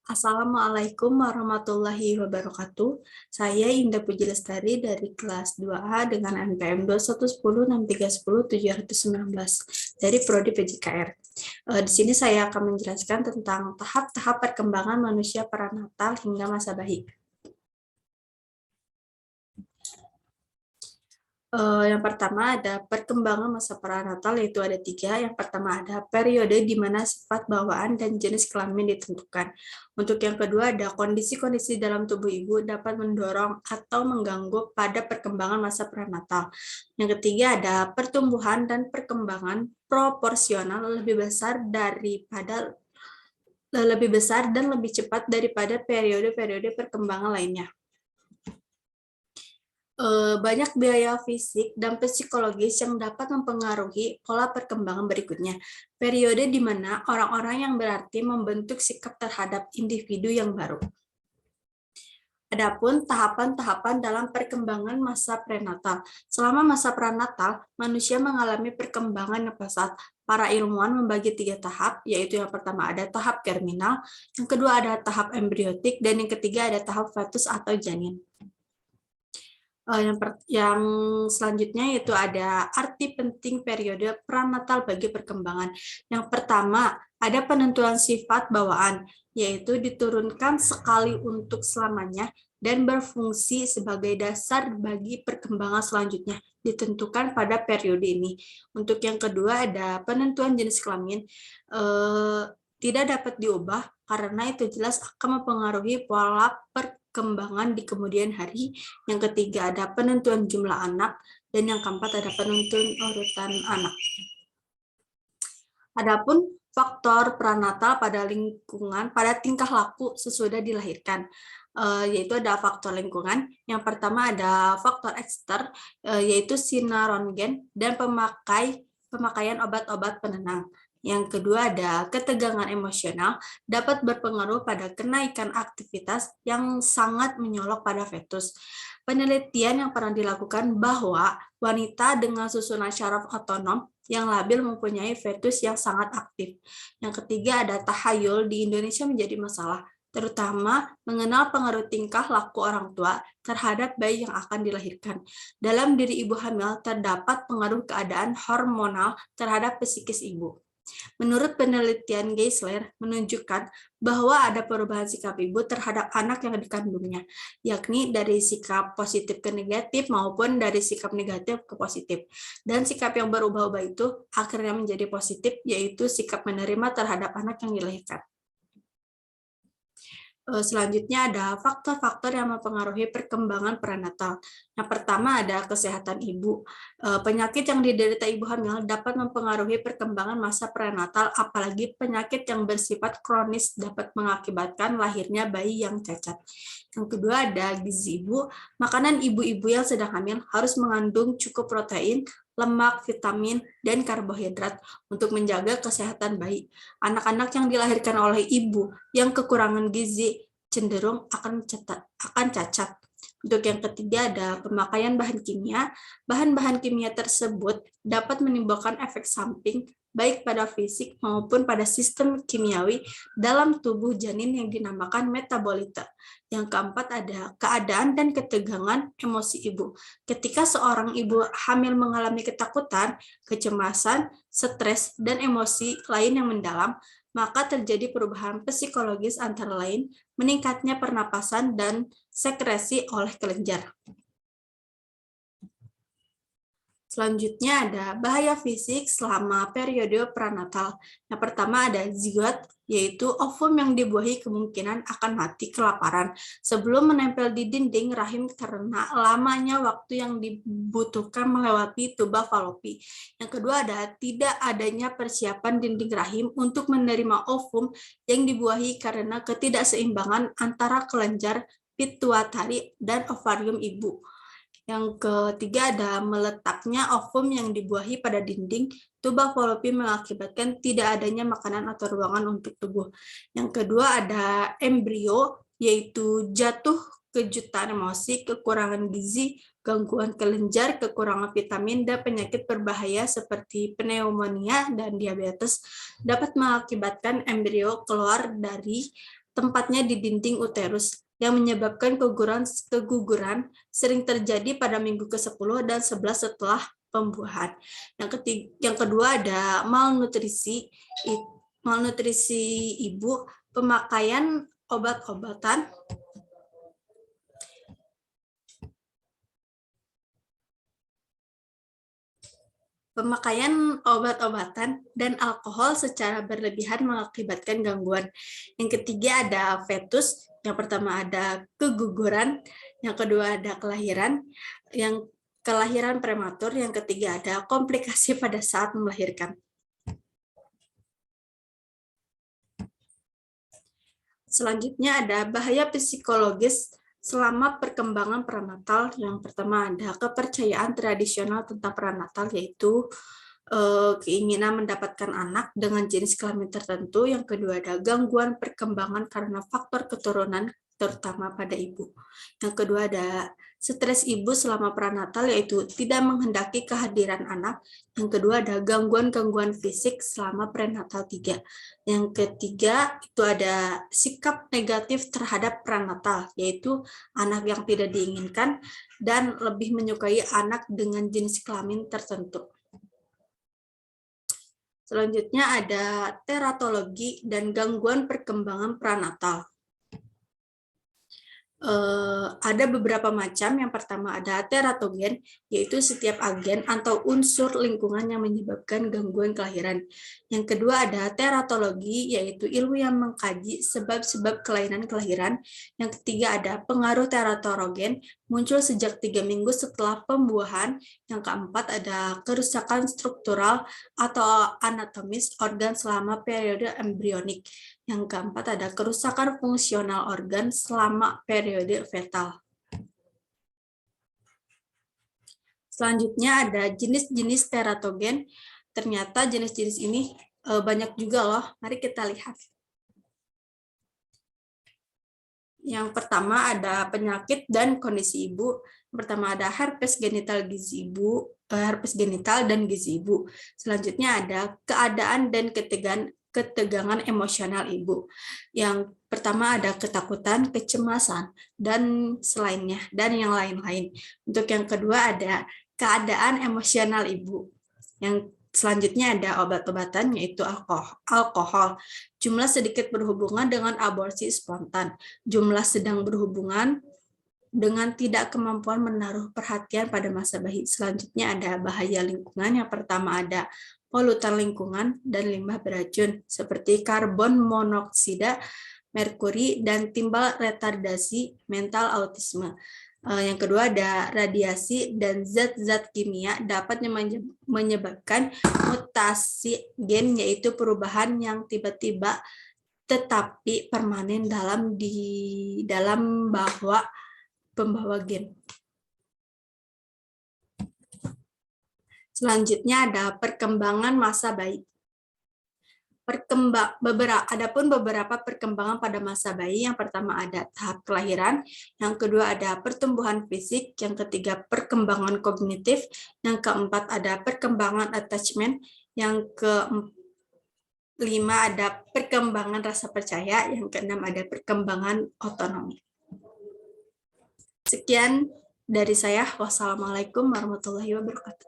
Assalamualaikum warahmatullahi wabarakatuh. Saya Indah Puji Lestari dari kelas 2A dengan NPM 21106310719 dari Prodi PJKR. Di sini saya akan menjelaskan tentang tahap-tahap perkembangan manusia pranatal hingga masa bayi. Yang pertama ada perkembangan masa pranatal, yaitu ada 3. Yang pertama ada periode di mana sifat bawaan dan jenis kelamin ditentukan. Untuk yang kedua ada kondisi-kondisi dalam tubuh ibu dapat mendorong atau mengganggu pada perkembangan masa pranatal. Yang ketiga ada pertumbuhan dan perkembangan proporsional lebih besar dan lebih cepat daripada periode-periode perkembangan lainnya. Banyak biaya fisik dan psikologis yang dapat mempengaruhi pola perkembangan berikutnya. Periode di mana orang-orang yang berarti membentuk sikap terhadap individu yang baru. Adapun tahapan-tahapan dalam perkembangan masa prenatal. Selama masa prenatal, manusia mengalami perkembangan yang pesat. Para ilmuwan membagi 3 tahap, yaitu yang pertama ada tahap germinal, yang kedua ada tahap embriotik, dan yang ketiga ada tahap fetus atau janin. Yang selanjutnya yaitu ada arti penting periode pranatal bagi perkembangan. Yang pertama, ada penentuan sifat bawaan, yaitu diturunkan sekali untuk selamanya dan berfungsi sebagai dasar bagi perkembangan selanjutnya, ditentukan pada periode ini. Untuk yang kedua, ada penentuan jenis kelamin, tidak dapat diubah karena itu jelas akan mempengaruhi pola perkembangan di kemudian hari. Yang ketiga ada penentuan jumlah anak, dan yang keempat ada penentuan urutan anak. Adapun faktor pranatal pada lingkungan, pada tingkah laku sesudah dilahirkan, yaitu ada faktor lingkungan. Yang pertama ada faktor ekster, yaitu sinar röntgen dan pemakaian obat-obat penenang. Yang kedua ada ketegangan emosional, dapat berpengaruh pada kenaikan aktivitas yang sangat menyolok pada fetus. Penelitian yang pernah dilakukan bahwa wanita dengan susunan syaraf otonom yang labil mempunyai fetus yang sangat aktif. Yang ketiga ada tahayul di Indonesia menjadi masalah, terutama mengenal pengaruh tingkah laku orang tua terhadap bayi yang akan dilahirkan. Dalam diri ibu hamil terdapat pengaruh keadaan hormonal terhadap psikis ibu. Menurut penelitian Geisler menunjukkan bahwa ada perubahan sikap ibu terhadap anak yang dikandungnya, yakni dari sikap positif ke negatif maupun dari sikap negatif ke positif. Dan sikap yang berubah-ubah itu akhirnya menjadi positif, yaitu sikap menerima terhadap anak yang dilahirkan. Selanjutnya ada faktor-faktor yang mempengaruhi perkembangan prenatal. Yang pertama ada kesehatan ibu. Penyakit yang diderita ibu hamil dapat mempengaruhi perkembangan masa prenatal, apalagi penyakit yang bersifat kronis dapat mengakibatkan lahirnya bayi yang cacat. Yang kedua ada gizi ibu. Makanan ibu-ibu yang sedang hamil harus mengandung cukup protein, lemak, vitamin, dan karbohidrat untuk menjaga kesehatan bayi. Anak-anak yang dilahirkan oleh ibu yang kekurangan gizi cenderung akan cacat. Untuk yang ketiga ada pemakaian bahan kimia. Bahan-bahan kimia tersebut dapat menimbulkan efek samping baik pada fisik maupun pada sistem kimiawi dalam tubuh janin yang dinamakan metabolita. Yang keempat ada keadaan dan ketegangan emosi ibu. Ketika seorang ibu hamil mengalami ketakutan, kecemasan, stres, dan emosi lain yang mendalam, maka terjadi perubahan psikologis antara lain meningkatnya pernapasan dan sekresi oleh kelenjar. Selanjutnya ada bahaya fisik selama periode prenatal. Yang pertama ada zigot, yaitu ovum yang dibuahi kemungkinan akan mati kelaparan sebelum menempel di dinding rahim karena lamanya waktu yang dibutuhkan melewati tuba falopi. Yang kedua ada tidak adanya persiapan dinding rahim untuk menerima ovum yang dibuahi karena ketidakseimbangan antara kelenjar pituitari dan ovarium ibu. Yang ketiga ada meletaknya ovum yang dibuahi pada dinding tuba falopi mengakibatkan tidak adanya makanan atau ruangan untuk tubuh. Yang kedua ada embrio, yaitu jatuh kejutan emosi, kekurangan gizi, gangguan kelenjar, kekurangan vitamin, dan penyakit berbahaya seperti pneumonia dan diabetes dapat mengakibatkan embrio keluar dari tempatnya di dinding uterus, yang menyebabkan keguguran sering terjadi pada minggu ke-10 dan 11 setelah pembuahan. Yang kedua ada malnutrisi ibu, pemakaian obat-obatan, dan alkohol secara berlebihan mengakibatkan gangguan. Yang ketiga ada fetus, yang pertama ada keguguran, yang kedua ada kelahiran prematur, yang ketiga ada komplikasi pada saat melahirkan. Selanjutnya ada bahaya psikologis selama perkembangan prenatal. Yang pertama ada kepercayaan tradisional tentang prenatal, yaitu keinginan mendapatkan anak dengan jenis kelamin tertentu. Yang kedua ada gangguan perkembangan karena faktor keturunan, terutama pada ibu. Yang kedua ada stres ibu selama prenatal, yaitu tidak menghendaki kehadiran anak. Yang kedua ada gangguan-gangguan fisik selama prenatal 3. Yang ketiga itu ada sikap negatif terhadap prenatal, yaitu anak yang tidak diinginkan dan lebih menyukai anak dengan jenis kelamin tertentu. Selanjutnya ada teratologi dan gangguan perkembangan prenatal. Ada beberapa macam. Yang pertama ada teratogen, yaitu setiap agen atau unsur lingkungan yang menyebabkan gangguan kelahiran. Yang kedua ada teratologi, yaitu ilmu yang mengkaji sebab-sebab kelainan kelahiran. Yang ketiga ada pengaruh teratologen, muncul sejak 3 minggu setelah pembuahan. Yang keempat ada kerusakan struktural atau anatomis organ selama periode embrionik. Yang keempat ada kerusakan fungsional organ selama periode fetal. Selanjutnya ada jenis-jenis teratogen. Ternyata jenis-jenis ini banyak juga loh. Mari kita lihat. Yang pertama ada penyakit dan kondisi ibu. Yang pertama ada herpes genital dan gizi ibu. Selanjutnya ada keadaan dan ketegangan emosional ibu. Yang pertama ada ketakutan, kecemasan, dan selainnya, dan yang lain-lain. Untuk yang kedua ada keadaan emosional ibu. Yang selanjutnya ada obat-obatan, yaitu alkohol. Jumlah sedikit berhubungan dengan aborsi spontan. Jumlah sedang berhubungan dengan tidak kemampuan menaruh perhatian pada masa bayi. Selanjutnya ada bahaya lingkungan. Yang pertama ada polutan lingkungan dan limbah beracun seperti karbon monoksida, merkuri, dan timbal retardasi mental autisme. Yang kedua ada radiasi dan zat-zat kimia dapat menyebabkan mutasi gen, yaitu perubahan yang tiba-tiba tetapi permanen dalam pembawa gen. Selanjutnya ada perkembangan masa bayi. Adapun beberapa perkembangan pada masa bayi. Yang pertama ada tahap kelahiran, yang kedua ada pertumbuhan fisik, yang ketiga perkembangan kognitif, yang keempat ada perkembangan attachment, yang kelima ada perkembangan rasa percaya, yang keenam ada perkembangan otonomi. Sekian dari saya. Wassalamualaikum warahmatullahi wabarakatuh.